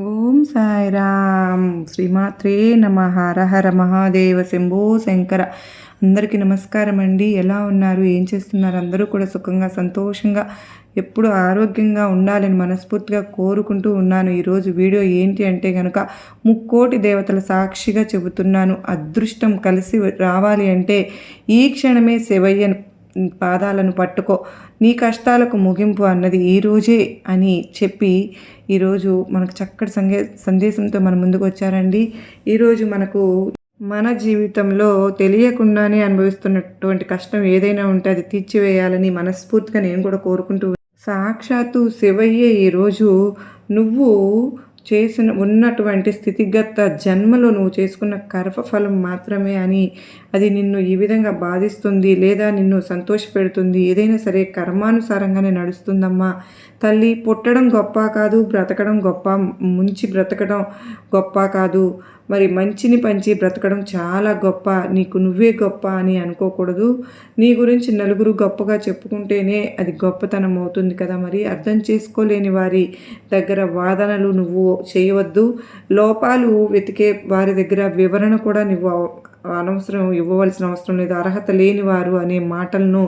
ఓం సాయిరామ్ శ్రీమాత్రే నమ. హర హర మహాదేవ శంభో శంకర. అందరికీ నమస్కారం అండి. ఎలా ఉన్నారు? ఏం చేస్తున్నారు? అందరూ కూడా సుఖంగా సంతోషంగా ఎప్పుడు ఆరోగ్యంగా ఉండాలని మనస్ఫూర్తిగా కోరుకుంటూ ఉన్నాను. ఈరోజు వీడియో ఏంటి అంటే కనుక ముక్కోటి దేవతల సాక్షిగా చెబుతున్నాను. అదృష్టం కలిసి రావాలి అంటే ఈ క్షణమే శివయ్య పాదాలను పట్టుకో, నీ కష్టాలకు ముగింపు అన్నది ఈరోజే అని చెప్పి ఈరోజు మనకు చక్కటి సందేశంతో మన ముందుకు వచ్చారండి. ఈరోజు మనకు మన జీవితంలో తెలియకుండానే అనుభవిస్తున్నటువంటి కష్టం ఏదైనా ఉంటే అది తీర్చివేయాలని మనస్ఫూర్తిగా నేను కూడా కోరుకుంటూ, సాక్షాత్తు శివయ్యే ఈరోజు నువ్వు ఉన్నటువంటి స్థితిగత జన్మలో నువ్వు చేసుకున్న కర్మఫలం మాత్రమే అని, అది నిన్ను ఈ విధంగా బాధిస్తుంది లేదా నిన్ను సంతోషపెడుతుంది, ఏదైనా సరే కర్మానుసారంగానే నడుస్తుందమ్మా తల్లి. పుట్టడం గొప్ప కాదు, బ్రతకడం గొప్ప, ముంచి బ్రతకడం గొప్ప కాదు, మరి మంచిని పంచి బ్రతకడం చాలా గొప్ప. నీకు నువ్వే గొప్ప అని అనుకోకూడదు. నీ గురించి నలుగురు గొప్పగా చెప్పుకుంటేనే అది గొప్పతనం అవుతుంది కదా. మరి అర్థం చేసుకోలేని వారి దగ్గర వాదనలు నువ్వు చేయవద్దు. లోపాలు వెతికే వారి దగ్గర వివరణ కూడా నువ్వు ఇవ్వవలసిన అవసరం లేదు. అర్హత లేని వారు అనే మాటలను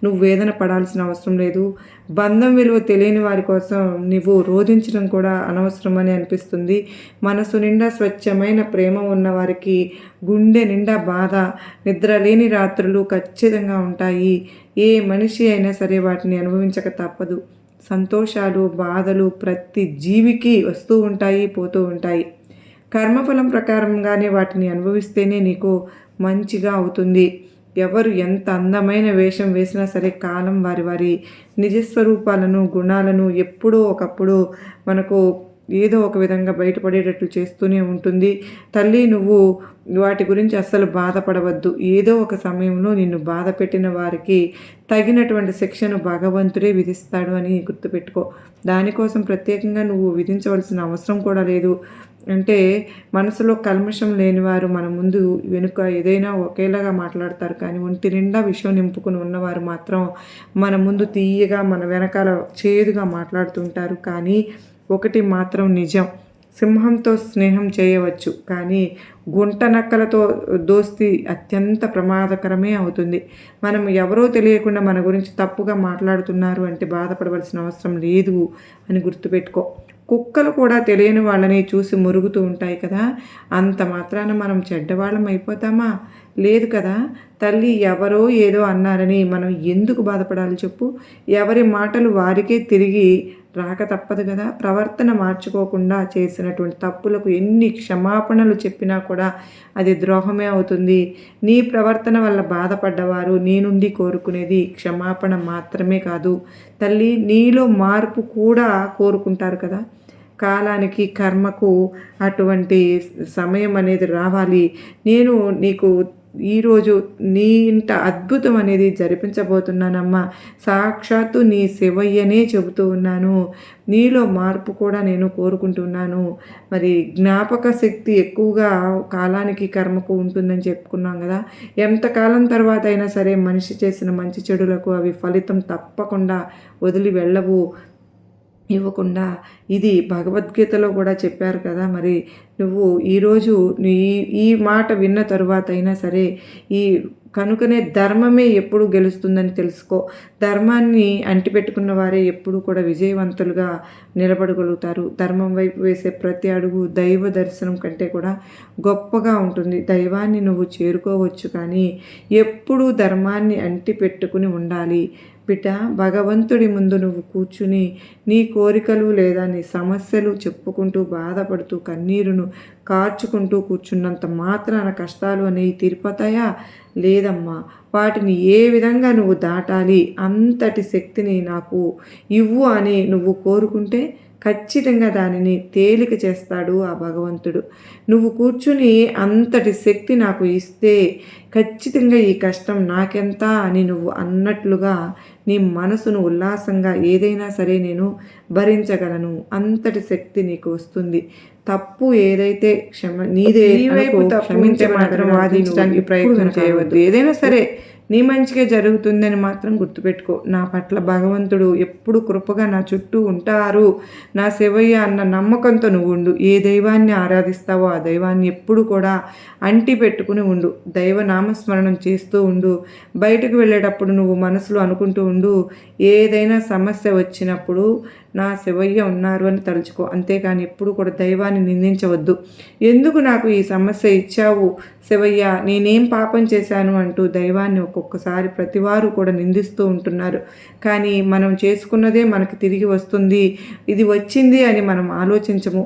నువ్వు వేదన పడాల్సిన అవసరం లేదు. బంధం విలువ తెలియని వారి కోసం నువ్వు రోధించడం కూడా అనవసరం అని అనిపిస్తుంది. మనసు నిండా స్వచ్ఛమైన ప్రేమ ఉన్న వారికి గుండె నిండా బాధ, నిద్ర లేని రాత్రులు ఖచ్చితంగా ఉంటాయి. ఏ మనిషి అయినా సరే వాటిని అనుభవించక తప్పదు. సంతోషాలు, బాధలు ప్రతి జీవికి వస్తూ ఉంటాయి, పోతూ ఉంటాయి. కర్మఫలం ప్రకారంగానే వాటిని అనుభవిస్తేనే నీకు మంచిగా అవుతుంది. ఎవరు ఎంత అందమైన వేషం వేసినా సరే కాలం వారి వారి నిజస్వరూపాలను, గుణాలను ఎప్పుడో ఒకప్పుడు మనకు ఏదో ఒక విధంగా బయటపడేటట్లు చేస్తూనే ఉంటుంది. తల్లి, నువ్వు వాటి గురించి అస్సలు బాధపడవద్దు. ఏదో ఒక సమయంలో నిన్ను బాధ పెట్టిన వారికి తగినటువంటి శిక్షను భగవంతుడే విధిస్తాడు అని గుర్తుపెట్టుకో. దానికోసం ప్రత్యేకంగా నువ్వు విధించవలసిన అవసరం కూడా లేదు. అంటే మనసులో కల్మషం లేనివారు మన ముందు వెనుక ఏదైనా ఒకేలాగా మాట్లాడతారు, కానీ ఒంటి నిండా విషయం నింపుకుని ఉన్నవారు మాత్రం మన ముందు తీయగా, మన వెనకాల చేదుగా మాట్లాడుతుంటారు. కానీ ఒకటి మాత్రం నిజం, సింహంతో స్నేహం చేయవచ్చు, కానీ గుంట నక్కలతో దోస్తీ అత్యంత ప్రమాదకరమే అవుతుంది. మనం ఎవరో తెలియకుండా మన గురించి తప్పుగా మాట్లాడుతున్నారు అంటే బాధపడవలసిన అవసరం లేదు అని గుర్తుపెట్టుకో. కుక్కలు కూడా తెలియని వాళ్ళని చూసి మురుగుతూ ఉంటాయి కదా. అంత మాత్రాన మనం చెడ్డవాళ్ళం అయిపోతామా? లేదు కదా తల్లి. ఎవరో ఏదో అన్నారని మనం ఎందుకు బాధపడాలి చెప్పు? ఎవరి మాటలు వారికే తిరిగి రాక తప్పదు కదా. ప్రవర్తన మార్చుకోకుండా చేసినటువంటి తప్పులకు ఎన్ని క్షమాపణలు చెప్పినా కూడా అది ద్రోహమే అవుతుంది. నీ ప్రవర్తన వల్ల బాధపడ్డవారు నీ నుండి కోరుకునేది క్షమాపణ మాత్రమే కాదు తల్లి, నీలో మార్పు కూడా కోరుకుంటారు కదా. కాలానికి, కర్మకు అటువంటి సమయం అనేది రావాలి. నేను నీకు ఈరోజు నీ ఇంట అద్భుతం అనేది జరిపించబోతున్నానమ్మా. సాక్షాత్తు నీ శివయ్యనే చెబుతూ ఉన్నాను. నీలో మార్పు కూడా నేను కోరుకుంటున్నాను. మరి జ్ఞాపక శక్తి ఎక్కువగా కాలానికి, కర్మకు ఉంటుందని చెప్పుకున్నాం కదా. ఎంతకాలం తర్వాత అయినా సరే మనిషి చేసిన మంచి చెడులకు అవి ఫలితం తప్పకుండా వదిలి వెళ్ళవు, ఇవ్వకుండా. ఇది భగవద్గీతలో కూడా చెప్పారు కదా. మరి నువ్వు ఈరోజు ఈ మాట విన్న తరువాత అయినా సరే ఈ కనుకనే ధర్మమే ఎప్పుడు గెలుస్తుందని తెలుసుకో. ధర్మాన్ని అంటిపెట్టుకున్న వారే ఎప్పుడు కూడా విజయవంతులుగా నిలబడగలుగుతారు. ధర్మం వైపు వేసే ప్రతి అడుగు దైవ దర్శనం కంటే కూడా గొప్పగా ఉంటుంది. దైవాన్ని నువ్వు చేరుకోవచ్చు, కానీ ఎప్పుడూ ధర్మాన్ని అంటిపెట్టుకుని ఉండాలి బిడ్డ. భగవంతుడి ముందు నువ్వు కూర్చుని నీ కోరికలు లేదా నీ సమస్యలు చెప్పుకుంటూ బాధపడుతూ కన్నీరును కార్చుకుంటూ కూర్చున్నంత మాత్రాన కష్టాలు అనేవి తీరిపోతాయా? లేదమ్మా. వాటిని ఏ విధంగా నువ్వు దాటాలి, అంతటి శక్తిని నాకు ఇవ్వు అని నువ్వు కోరుకుంటే ఖచ్చితంగా దానిని తేలిక చేస్తాడు ఆ భగవంతుడు. నువ్వు కూర్చుని అంతటి శక్తి నాకు ఇస్తే ఖచ్చితంగా ఈ కష్టం నాకెంత అని నువ్వు అన్నట్లుగా నీ మనసును ఉల్లాసంగా ఏదైనా సరే నేను భరించగలను, అంతటి శక్తి నీకు వస్తుంది. తప్పు ఏదైతే నీదే క్షమించే మాత్రం వాదించడానికి ప్రయత్నం చేయవద్దు. ఏదైనా సరే నీ మంచిగా జరుగుతుందని మాత్రం గుర్తుపెట్టుకో. నా పట్ల భగవంతుడు ఎప్పుడు కృపగా నా చుట్టూ ఉంటారు, నా శివయ్య అన్న నమ్మకంతో నువ్వు ఉండు. ఏ దైవాన్ని ఆరాధిస్తావో ఆ దైవాన్ని ఎప్పుడు కూడా అంటి పెట్టుకుని ఉండు. దైవ నామస్మరణం చేస్తూ ఉండు. బయటకు వెళ్ళేటప్పుడు నువ్వు మనసులో అనుకుంటూ ఉండు, ఏదైనా సమస్య వచ్చినప్పుడు నా శివయ్య ఉన్నారు అని తలుచుకో. అంతేకాని ఎప్పుడు కూడా దైవాన్ని నిందించవద్దు. ఎందుకు నాకు ఈ సమస్య ఇచ్చావు శివయ్య, నేనేం పాపం చేశాను అంటూ దైవాన్ని ఒక్కొక్కసారి ప్రతివారు కూడా నిందిస్తూ ఉంటున్నారు. కానీ మనం చేసుకున్నదే మనకి తిరిగి వస్తుంది, ఇది వచ్చింది అని మనం ఆలోచించము.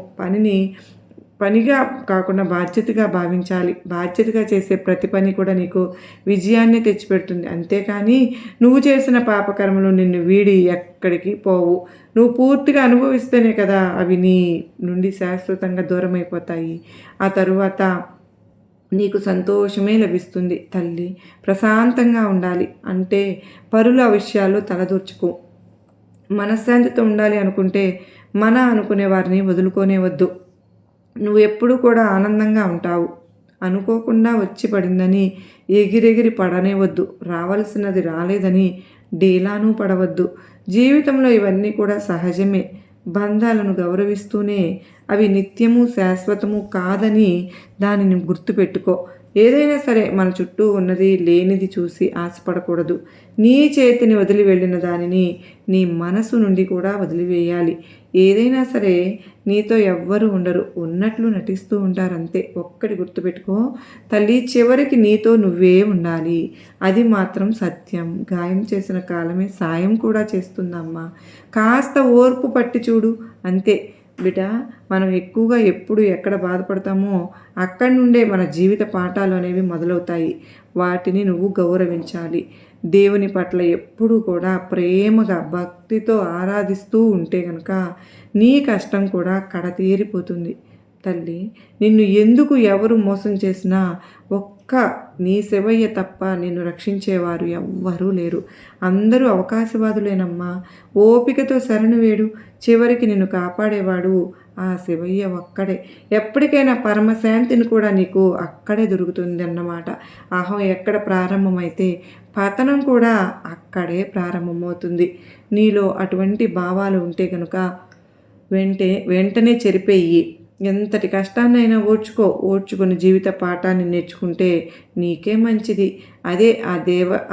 పనిగా కాకుండా బాధ్యతగా భావించాలి. బాధ్యతగా చేసే ప్రతి పని కూడా నీకు విజయాన్ని తెచ్చిపెడుతుంది. అంతేకాని నువ్వు చేసిన పాపకర్మలు నిన్ను వీడి ఎక్కడికి పోవు. నువ్వు పూర్తిగా అనుభవిస్తేనే కదా అవి నీ నుండి శాశ్వతంగా దూరం అయిపోతాయి. ఆ తరువాత నీకు సంతోషమే లభిస్తుంది. తల్లి, ప్రశాంతంగా ఉండాలి అంటే పరుల విషయాల్లో తలదూర్చుకో. మనశ్శాంతితో ఉండాలి అనుకుంటే అనుకునే వారిని వదులుకోనే వద్దు. నువ్వు ఎప్పుడూ కూడా ఆనందంగా ఉంటావు. అనుకోకుండా వచ్చి పడిందని ఎగిరెగిరి పడనేవద్దు. రావాల్సినది రాలేదని డీలాను పడవద్దు. జీవితంలో ఇవన్నీ కూడా సహజమే. బంధాలను గౌరవిస్తూనే అవి నిత్యము శాశ్వతము కాదని దానిని గుర్తుపెట్టుకో. ఏదైనా సరే మన చుట్టూ ఉన్నది లేనిది చూసి ఆశపడకూడదు. నీ చేతిని వదిలి వెళ్ళిన దానిని నీ మనసు నుండి కూడా వదిలివేయాలి. ఏదైనా సరే నీతో ఎవ్వరు ఉండరు, ఉన్నట్లు నటిస్తూ ఉంటారంతే. ఒక్కటి గుర్తుపెట్టుకో తల్లి, చివరికి నీతో నువ్వే ఉండాలి. అది మాత్రం సత్యం. గాయం చేసిన కాలమే సాయం కూడా చేస్తుందమ్మా. కాస్త ఓర్పు పట్టి చూడు అంతే. బిడ్డ, మనం ఎక్కువగా ఎప్పుడు ఎక్కడ బాధపడతామో అక్కడి నుండే మన జీవిత పాఠాలు అనేవి మొదలవుతాయి. వాటిని నువ్వు గౌరవించాలి. దేవుని పట్ల ఎప్పుడూ కూడా ప్రేమగా భక్తితో ఆరాధిస్తూ ఉంటే కనుక నీ కష్టం కూడా కడతీరిపోతుంది. తల్లి, నిన్ను ఎందుకు ఎవరు మోసం చేసినా నీ శివయ్య తప్ప నిన్ను రక్షించేవారు ఎవ్వరూ లేరు. అందరూ అవకాశవాదులేనమ్మా. ఓపికతో శరణు వేడు. చివరికి నిన్ను కాపాడేవాడు ఆ శివయ్య ఒక్కడే. ఎప్పటికైనా పరమశాంతిని కూడా నీకు అక్కడే దొరుకుతుంది అన్నమాట. అహం ఎక్కడ ప్రారంభమైతే పతనం కూడా అక్కడే ప్రారంభమవుతుంది. నీలో అటువంటి భావాలు ఉంటే కనుక వెంటనే చెరిపేయి. ఎంతటి కష్టాన్నైనా ఓర్చుకుని జీవిత పాఠాన్ని నేర్చుకుంటే నీకే మంచిది. అదే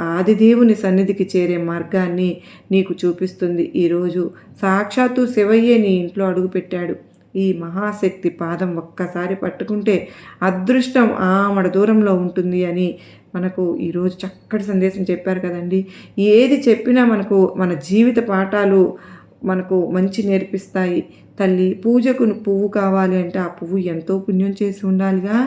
ఆదిదేవుని సన్నిధికి చేరే మార్గాన్ని నీకు చూపిస్తుంది. ఈరోజు సాక్షాత్తు శివయ్యే నీ ఇంట్లో అడుగుపెట్టాడు. ఈ మహాశక్తి పాదం ఒక్కసారి పట్టుకుంటే అదృష్టం ఆమడ దూరంలో ఉంటుంది అని మనకు ఈరోజు చక్కటి సందేశం చెప్పారు కదండి. ఏది చెప్పినా మన జీవిత పాఠాలు మనకు మంచి నేర్పిస్తాయి. తల్లి, పూజకు పువ్వు కావాలి అంటే ఆ పువ్వు ఎంతో పుణ్యం చేసి ఉండాలిగా.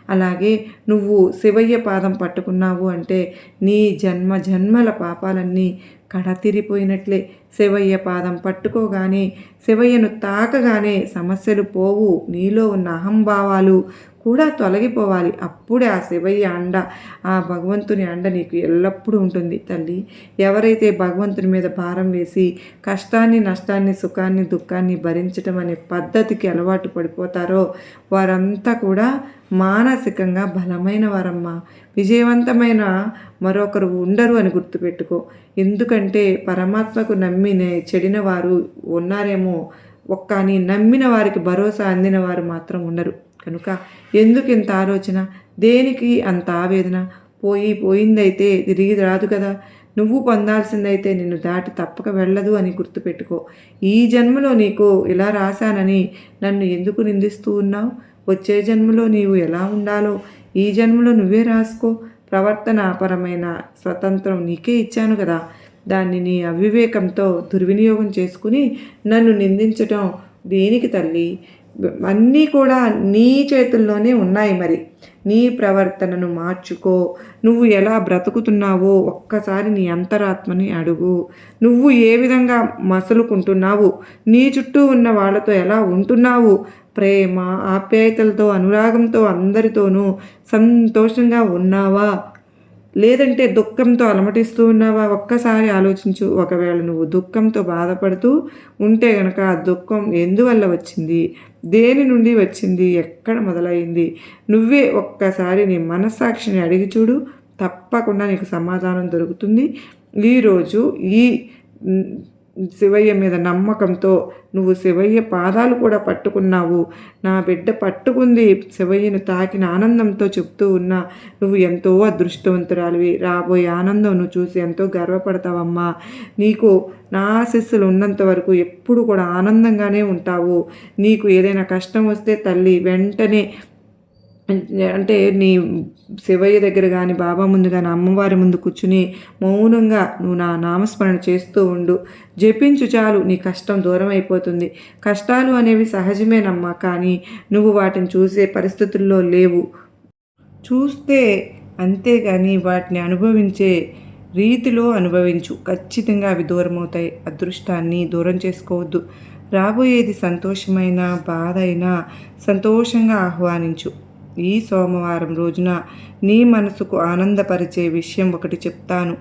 అలాగే నువ్వు శివయ్య పాదం పట్టుకున్నావు అంటే నీ జన్మల పాపాలన్నీ కడతిరిపోయినట్లే. శివయ్య పాదం పట్టుకోగానే, శివయ్యను తాకగానే సమస్యలు పోవు. నీలో ఉన్న అహంభావాలు కూడా తొలగిపోవాలి. అప్పుడే ఆ శివయ్య అండ, ఆ భగవంతుని అండ నీకు ఎల్లప్పుడూ ఉంటుంది. తల్లి, ఎవరైతే భగవంతుని మీద భారం వేసి కష్టాన్ని, నష్టాన్ని, సుఖాన్ని, దుఃఖాన్ని భరించటం అనే పద్ధతికి అలవాటు పడిపోతారో వారంతా కూడా మానసికంగా బలమైన వారమ్మా. విజయవంతమైన మరొకరు ఉండరు అని గుర్తుపెట్టుకో. ఎందుకంటే పరమాత్మకు చెడిన వారు ఉన్నారేమో, కానీ నమ్మిన వారికి భరోసా అందిన వారు మాత్రం ఉండరు. కనుక ఎందుకు ఇంత ఆలోచన, దేనికి అంత ఆవేదన? పోయిందైతే తిరిగి రాదు కదా. నువ్వు పొందాల్సిందైతే నిన్ను దాటి తప్పక వెళ్ళదు అని గుర్తుపెట్టుకో. ఈ జన్మలో నీకు ఇలా రాశానని నన్ను ఎందుకు నిందిస్తూ ఉన్నావు? వచ్చే జన్మలో నీవు ఎలా ఉండాలో ఈ జన్మలో నువ్వే రాసుకో. ప్రవర్తనాపరమైన స్వతంత్రం నీకే ఇచ్చాను కదా. దాన్ని నీ అవివేకంతో దుర్వినియోగం చేసుకుని నన్ను నిందించటం దేనికి తల్లి? అన్నీ కూడా నీ చేతుల్లోనే ఉన్నాయి. మరి నీ ప్రవర్తనను మార్చుకో. నువ్వు ఎలా బ్రతుకుతున్నావో ఒక్కసారి నీ అంతరాత్మని అడుగు. నువ్వు ఏ విధంగా మసలుకుంటున్నావు? నీ చుట్టూ ఉన్న వాళ్ళతో ఎలా ఉంటున్నావు? ప్రేమ, ఆప్యాయతలతో, అనురాగంతో అందరితోనూ సంతోషంగా ఉన్నావా? లేదంటే దుఃఖంతో అలమటిస్తూ ఉన్నావా? ఒక్కసారి ఆలోచించు. ఒకవేళ నువ్వు దుఃఖంతో బాధపడుతూ ఉంటే గనక ఆ దుఃఖం ఎందువల్ల వచ్చింది? దేని నుండి వచ్చింది? ఎక్కడ మొదలైంది? నువ్వే ఒక్కసారి నీ మనస్సాక్షిని అడిగి చూడు. తప్పకుండా నీకు సమాధానం దొరుకుతుంది. ఈరోజు ఈ శివయ్య మీద నమ్మకంతో నువ్వు శివయ్య పాదాలు కూడా పట్టుకున్నావు. నా బిడ్డ పట్టుకుంది, శివయ్యను తాకిన ఆనందంతో చెప్తూ ఉన్నా నువ్వు ఎంతో అదృష్టవంతురాలివి. రాబోయే ఆనందం నువ్వు చూసి ఎంతో గర్వపడతావమ్మా. నీకు నా ఆశీస్సులు ఉన్నంత వరకు ఎప్పుడు కూడా ఆనందంగానే ఉంటావు. నీకు ఏదైనా కష్టం వస్తే తల్లి వెంటనే అంటే నీ శివయ్య దగ్గర కానీ, బాబా ముందు కానీ, అమ్మవారి ముందు కూర్చుని మౌనంగా నువ్వు నా నామస్మరణ చేస్తూ ఉండు. జపించు చాలు, నీ కష్టం దూరం అయిపోతుంది. కష్టాలు అనేవి సహజమేనమ్మా, కానీ నువ్వు వాటిని చూసే పరిస్థితుల్లో లేవు. చూస్తే అంతేగాని వాటిని అనుభవించే రీతిలో అనుభవించు. ఖచ్చితంగా అవి దూరమవుతాయి. అదృష్టాన్ని దూరం చేసుకోవద్దు. రాబోయేది సంతోషమైన బాధ అయినా సంతోషంగా ఆహ్వానించు. ఈ సోమవారం రోజున నీ మనసుకు ఆనందపరిచే విషయం ఒకటి చెప్తాను.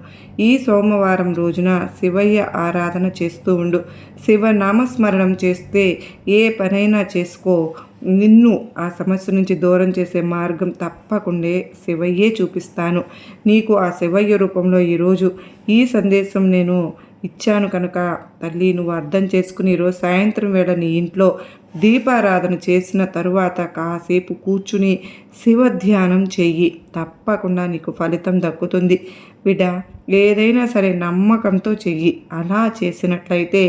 ఈ సోమవారం రోజున శివయ్య ఆరాధన చేస్తూ ఉండు. శివ నామస్మరణం చేస్తే ఏ పనైనా చేసుకో. నిన్ను ఆ సమస్య నుంచి దూరం చేసే మార్గం తప్పకుండా శివయ్యే చూపిస్తాను. నీకు ఆ శివయ్య రూపంలో ఈరోజు ఈ సందేశం నేను ఇచ్చాను కనుక తల్లి నువ్వు అర్థం చేసుకుని ఈరోజు సాయంత్రం వేళ నీ ఇంట్లో దీపారాధన చేసిన తరువాత కాసేపు కూర్చుని శివ ధ్యానం చెయ్యి. తప్పకుండా నీకు ఫలితం దక్కుతుంది బిడ్డ. ఏదైనా సరే నమ్మకంతో చెయ్యి. అలా చేసినట్లయితే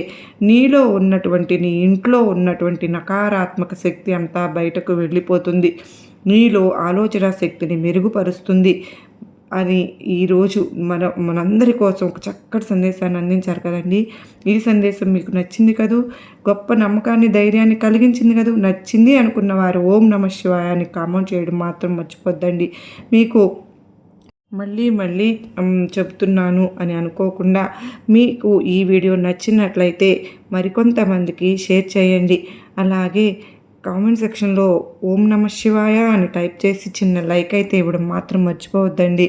నీలో ఉన్నటువంటి, నీ ఇంట్లో ఉన్నటువంటి నకారాత్మక శక్తి అంతా బయటకు వెళ్ళిపోతుంది. నీలో ఆలోచన శక్తిని మెరుగుపరుస్తుంది అని ఈరోజు మనందరి కోసం ఒక చక్కటి సందేశాన్ని అందించారు కదండి. ఈ సందేశం మీకు నచ్చింది కదూ, గొప్ప నమ్మకాన్ని, ధైర్యాన్ని కలిగించింది కదూ. నచ్చింది అనుకున్న వారు ఓం నమః శివాయ అని కామెంట్ చేయడం మాత్రం మర్చిపోద్దండి. మీకు మళ్ళీ చెప్తున్నాను అని అనుకోకుండా మీకు ఈ వీడియో నచ్చినట్లయితే మరికొంతమందికి షేర్ చేయండి. అలాగే కామెంట్ సెక్షన్లో ఓం నమః శివాయ అని టైప్ చేసి చిన్న లైక్ అయితే ఇవ్వడం మాత్రం మర్చిపోవద్దండి.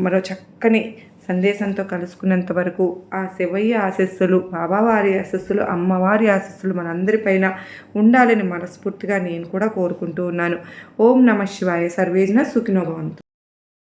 మరో చక్కని సందేశంతో కలుసుకున్నంత వరకు ఆ శివయ్య ఆశీస్సులు, బాబావారి ఆశీస్సులు, అమ్మవారి ఆశీస్సులు మనందరిపైన ఉండాలని మనస్ఫూర్తిగా నేను కూడా కోరుకుంటూ ఉన్నాను. ఓం నమః శివాయ. సర్వేజన సుఖినో భవంతు.